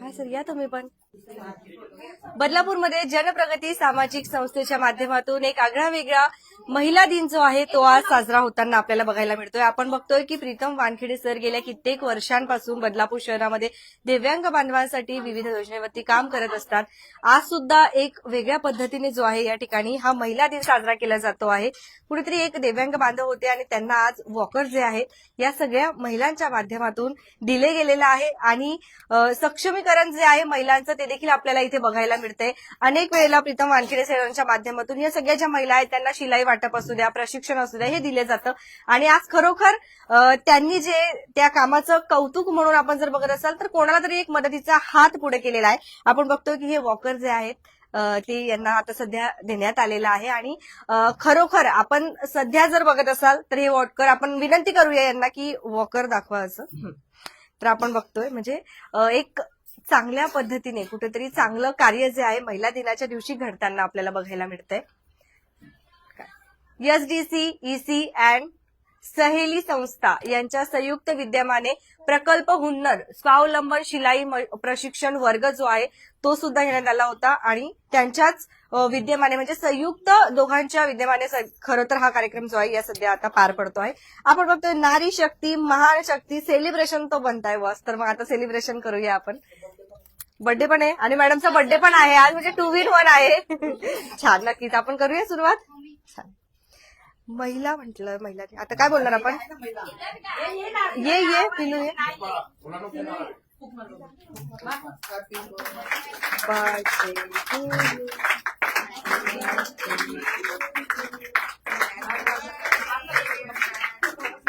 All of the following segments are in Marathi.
काय सर, या तुम्ही पण. बदलापूरमध्ये जनप्रगती सामाजिक संस्थेच्या माध्यमातून एक आगळा वेगळा महिला दिन जो आहे तो आज साजरा होताना आपल्याला बघायला मिळतोय. आपण बघतोय की प्रीतम वानखेडे सर गेल्या कित्येक वर्षांपासून बदलापूर शहरामध्ये दिव्यांग बांधवांसाठी विविध योजनेवरती काम करत असतात. आज सुद्धा एक वेगळ्या पद्धतीने जो आहे या ठिकाणी हा महिला दिन साजरा केला जातो आहे. कुठेतरी एक दिव्यांग बांधव होते आणि त्यांना आज वॉकर जे आहेत या सगळ्या महिलांच्या माध्यमातून दिले गेलेलं आहे आणि सक्षमीकरण जे आहे महिलांचं ते देखील आपल्याला इथे बघायला मिळतंय. अनेक वेळेला प्रीतम वानखेडे सरांच्या माध्यमातून या सगळ्या ज्या महिला आहेत त्यांना शिलाई वाटप असू द्या, प्रशिक्षण असू द्या, हे दिले जातं आणि आज खरोखर त्यांनी जे त्या कामाचं कौतुक म्हणून आपण जर बघत असाल तर कोणाला तरी एक मदतीचा हात पुढे केलेला आहे. आपण बघतोय की हे वॉकर जे आहेत ते यांना आता सध्या देण्यात आलेलं आहे आणि खरोखर आपण सध्या जर बघत असाल तर हे वॉकर आपण विनंती करूया यांना की वॉकर दाखवा असं. तर आपण बघतोय म्हणजे एक चांगल्या पद्धतीने कुठेतरी चांगलं कार्य जे आहे महिला दिनाच्या दिवशी घडताना आपल्याला बघायला मिळतंय. एसडीसी, ईसी अँड सहेली संस्था यांच्या संयुक्त विद्यमाने प्रकल्प हुन्नर स्वावलंबन शिलाई प्रशिक्षण वर्ग जो आहे तो सुद्धा घेण्यात आला होता आणि त्यांच्याच विद्यमाने म्हणजे संयुक्त दोघांच्या विद्यमाने खरं तर हा कार्यक्रम जो आहे या सध्या आता पार पडतो आहे. आपण बघतोय नारी शक्ती महान शक्ती सेलिब्रेशन तो बनताय बस. तर मग आता सेलिब्रेशन करूया आपण. बर्थडे पण आहे आणि मॅडमचा बर्थडे पण आहे आज म्हणजे 2-in-1 आहे. छान, नक्कीच आपण करूया सुरुवात. छान. महिला म्हटलं महिला आता काय बोलणार आपण. ये पिलू ये.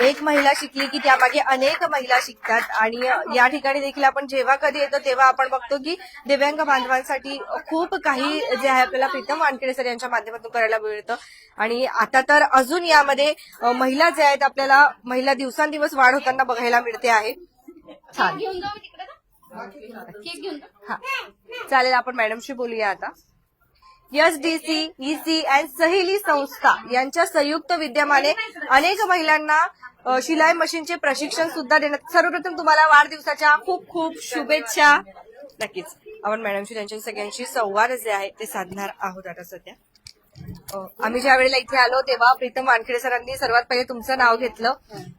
एक महिला शिकली की त्यामागे अनेक महिला शिकतात आणि या ठिकाणी देखील आपण जेव्हा कधी येतो तेव्हा आपण बघतो की दिव्यांग बांधवांसाठी खूप काही जे आहे आपल्याला प्रीतम वानखेडे सर यांच्या माध्यमातून करायला मिळतं आणि आता तर अजून यामध्ये महिला जे आहेत आपल्याला महिला दिवसांदिवस वाढ होताना बघायला मिळते आहे. छान. हा चालेल, आपण मॅडमशी बोलूया आता. एसडीसी, ईसी अँड सहेली संस्था यांच्या संयुक्त विद्यमाने अनेक महिलांना शिलाई मशीनचे प्रशिक्षण सुद्धा देण्यात. सर्वप्रथम तुम्हाला वाढदिवसाच्या खूप खूप शुभेच्छा. नक्कीच आपण मॅडमशी त्यांच्या सगळ्यांशी संवाद जे आहे ते साधणार आहोत. आता सध्या आम्ही ज्या वेळेला इथे आलो तेव्हा प्रीतम वानखेडे सरांनी सर्वात पहिले तुमचं नाव घेतलं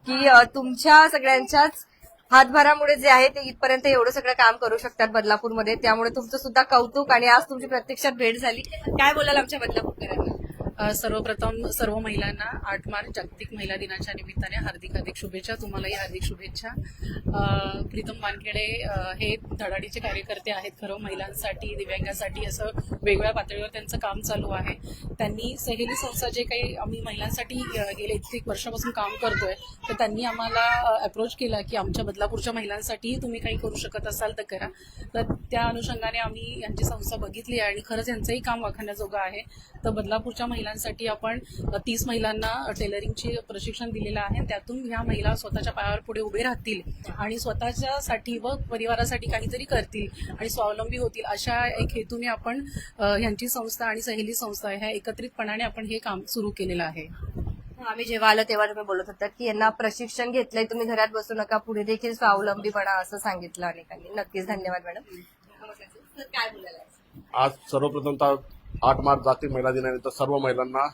की तुमच्या सगळ्यांच्याच हातभारामुळे जे आहे ते इथपर्यंत एवढं सगळं काम करू शकतात बदलापूरमध्ये. त्यामुळे तुमचं सुद्धा कौतुक आणि आज तुमची प्रत्यक्षात भेट झाली. काय बोलाल आमच्या बदलापूरकरांना. सर्वप्रथम सर्व महिलांना 8 मार्च जागतिक महिला दिनाच्या निमित्ताने हार्दिक हार्दिक शुभेच्छा. तुम्हालाही हार्दिक शुभेच्छा. प्रीतम वानखेडे हे धडाडीचे कार्यकर्ते आहेत. खरं महिलांसाठी दिव्यांगासाठी असं वेगवेगळ्या पातळीवर त्यांचं काम चालू आहे. त्यांनी सहेली संस्था जे काही आम्ही महिलांसाठी गेले 1 वर्षापासून काम करतोय तर त्यांनी आम्हाला अप्रोच केला की आमच्या बदलापूरच्या महिलांसाठी तुम्ही काही करू शकत असाल तर करा. तर त्या अनुषंगाने आम्ही यांची संस्था बघितली आणि खरंच यांचंही काम वाखाणण्याजोगं आहे. तर बदलापूरच्या महिलांसाठी आपण 30 महिलांना टेलरिंगचे प्रशिक्षण दिलेलं आहे. त्यातून ह्या महिला स्वतःच्या पायावर पुढे उभे राहतील आणि स्वतःच्यासाठी व परिवारासाठी काहीतरी करतील आणि स्वावलंबी होतील अशा एक हेतूने आपण ह्यांची संस्था आणि सहेली संस्था ह्या एकत्रितपणाने आपण हे काम सुरू केलेलं आहे. आम्ही जेव्हा आलो तेव्हा तुम्ही बोलत होता की यांना प्रशिक्षण घेतलंय, तुम्ही घरात बसू नका, पुढे देखील स्वावलंबी बना असं सांगितलं अनेकांनी. नक्कीच धन्यवाद मॅडम. काय बोलायला. आज सर्वप्रथम 8 मार्च जागतिक महिला दिनानिमित्त सर्व महिलांना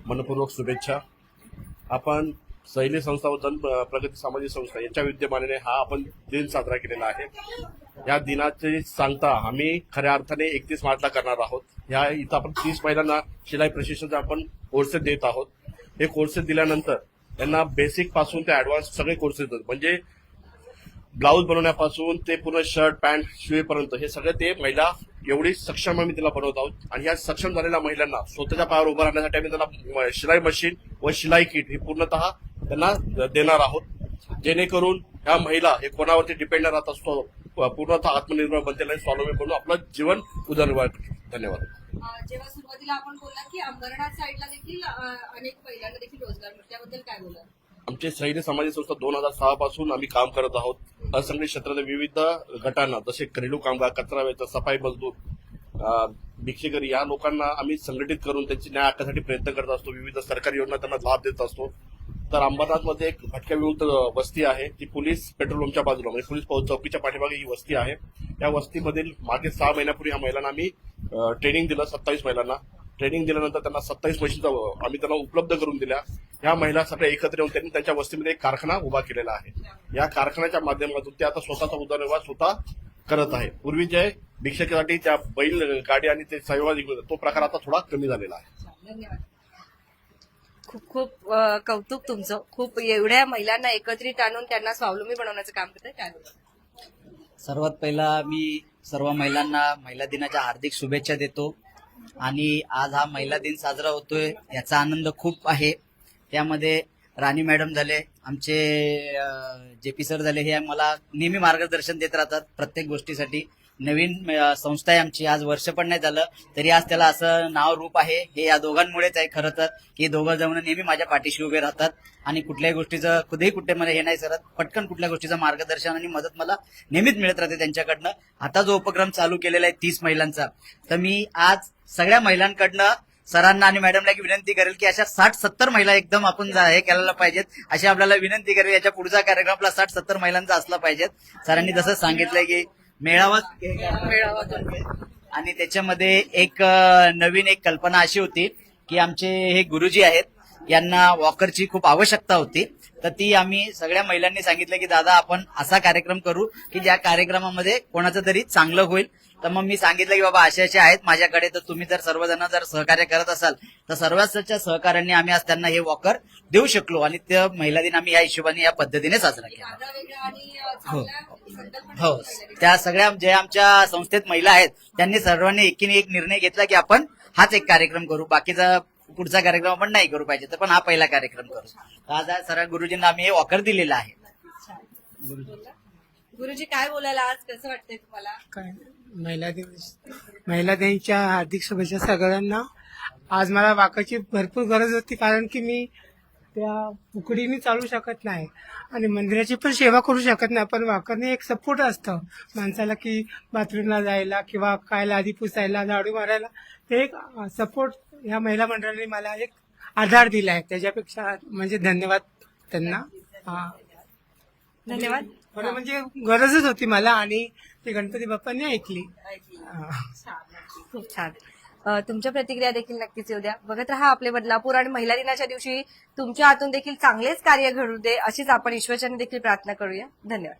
मनपूर्वक शुभेच्छा. आपण सहेली संस्था व प्रगती सामाजिक संस्था यांच्या विद्यमानाने हा आपण दिन साजरा केलेला आहे. या दिनाची सांगता आम्ही खऱ्या अर्थाने 31 मार्चला करणार आहोत. या इथं आपण 30 महिलांना शिलाई प्रशिक्षण आपण कोर्सेस देत आहोत. हे कोर्सेस दिल्यानंतर त्यांना बेसिक पासून ते ऍडव्हान्स सगळे कोर्सेस देतात. म्हणजे ब्लाऊज बनवण्यापासून ते पूर्ण शर्ट पॅन्ट शिवेपर्यंत हे सगळे ते महिला एवढी सक्षम आम्ही तिला बनवत आहोत. आणि या सक्षम झालेल्या महिलांना स्वतःच्या पायावर उभं राहण्यासाठी आम्ही त्यांना शिलाई मशीन व शिलाई किट हे पूर्णतः त्यांना देणार आहोत. जेणेकरून ह्या महिला हे कोणावरती डिपेंड राहत असतो पूर्णतः आत्मनिर्भर बनतील आणि स्वावलंबी बनून आपलं जीवन उदरनिर्वाह. धन्यवाद. जेव्हा सुरुवातीला आपण बोलला की अंबरनाथ साईडला देखील अनेक महिलांना देखील रोजगार मिळतो, त्याबद्दल काय बोला. आमचे सहेली सामाजिक संस्था 2006 पासून आम्ही काम करत आहोत. असंघटित क्षेत्रातील विविध गटांना जसे घरेलू कामगार, कचरा वेचक, सफाई मजदूर, भिक्षेकरी या लोकांना आम्ही संघटित करून त्यांची न्याय हक्कासाठी प्रयत्न करत असतो. विविध सरकारी योजना त्यांना लाभ देत असतो. तर अंबरनाथमध्ये एक भटक्या विमुक्त वस्ती आहे, ती पोलीस पेट्रोल पंपच्या बाजूला म्हणजे पोलीस चौकीच्या पाठीमागे ही वस्ती आहे. या वस्तीमधील मागे 6 महिन्यापूर्वी या महिलांना आम्ही ट्रेनिंग दिलं, 27 महिलांना ट्रेनिंग दिल्यानंतर त्यांना 27 मशीन आम्ही त्यांना उपलब्ध करून दिल्या. या महिला सगळ्या एकत्र येऊन त्यांनी त्यांच्या वस्तीमध्ये एक कारखाना उभा केलेला आहे. या कारखान्याच्या माध्यमातून ते आता स्वतःचा उदरनिर्वाह स्वतः करत आहे. पूर्वी जे भिक्षेसाठी त्या बैल गाडी आणि ते सहवादी तो प्रकार आता थोडा कमी झालेला आहे. धन्यवाद. खूप खूप कौतुक तुमचं. खूप एवढ्या महिलांना एकत्रित आणून त्यांना स्वावलंबी बनवण्याचं काम करताय. काय बोलता? सर्वात पहिला मी सर्व महिलांना महिला दिनाच्या हार्दिक शुभेच्छा देतो. आणि आज हा महिला दिन साजरा होतोय याचा आनंद खूप आहे. त्यामध्ये राणी मॅडम झाले, आमचे JP सर झाले, हे मला नेहमी मार्गदर्शन देत राहतात प्रत्येक गोष्टीसाठी. नवीन संस्था आहे आमची, आज वर्ष पण नाही झालं तरी आज त्याला असं नाव रूप आहे. हे या दोघांमुळेच आहे खरं तर, की दोघं जण नेहमी माझ्या पाठीशी उभे राहतात आणि कुठल्याही गोष्टीचं कधीही कुठे मला हे नाही सरत, पटकन कुठल्या गोष्टीचं मार्गदर्शन आणि मदत मला नेहमीच मिळत राहते त्यांच्याकडनं. आता जो उपक्रम चालू केलेला आहे 30 महिलांचा, तर मी आज सगळ्या महिलांकडनं सरांना आणि मॅडमला एक विनंती करेल की अशा 60-70 महिला एकदम आपण हे करायला पाहिजेत, अशी आपल्याला विनंती करेल. याच्या पुढचा कार्यक्रम आपला 60-70 महिलांचा असला पाहिजेत. सरांनी जसं सांगितलंय की मेळावा आणि त्याच्यामध्ये एक नवीन एक कल्पना अशी होती की आमचे हे गुरुजी आहेत, यांना वॉकरची खूप आवश्यकता होती. तर ती आम्ही सगळ्या महिलांनी सांगितलं की दादा आपण असा कार्यक्रम करू की ज्या कार्यक्रमामध्ये कोणाचं तरी चांगलं होईल. तर मग मी सांगितलं की बाबा असे आहेत माझ्याकडे, तर तुम्ही जर सर्वजण जर सहकार्य करत असाल तर सर्वांच्या सहकार्याने आम्ही आज त्यांना हे वॉकर देऊ शकलो. आणि त्या महिला दिन आम्ही या हिशोबाने या पद्धतीने साजरा केला. हो, त्या सगळ्या ज्या आमच्या संस्थेत महिला आहेत त्यांनी सर्वांनी एकीने एक निर्णय घेतला की आपण हाच एक कार्यक्रम करू, बाकीचा पुढचा कार्यक्रम आपण नाही करू पाहिजे, तर पण हा पहिला कार्यक्रम करू. आज सर्व गुरुजींना आम्ही हे वॉकर दिलेलं आहे. गुरुजी काय बोलायला आज कसं वाटतंय तुम्हाला? काय महिला दिनाच्या हार्दिक शुभेच्छा सगळ्यांना. आज मला वाकाची भरपूर गरज होती, कारण की मी त्या उकडीने चालू शकत नाही आणि मंदिराची पण सेवा करू शकत नाही. पण वाकरने एक सपोर्ट असतं माणसाला की बाथरूमला जायला किंवा कायला आधी पुसायला झाडू मारायला, ते एक सपोर्ट ह्या महिला मंडळाने मला एक आधार दिला आहे. त्याच्यापेक्षा म्हणजे धन्यवाद त्यांना. धन्यवाद. खरं म्हणजे गरजच होती मला आणि ते गणपती बाप्पांनी ऐकली. खूप छान. तुमच्या प्रतिक्रिया देखील नक्कीच येऊ द्या. बघत रहा आपले बदलापूर. आणि महिला दिनाच्या दिवशी तुमच्या हातून देखील चांगलेच कार्य घडू दे अशीच आपण ईश्वरचरणी देखील प्रार्थना करूया. धन्यवाद.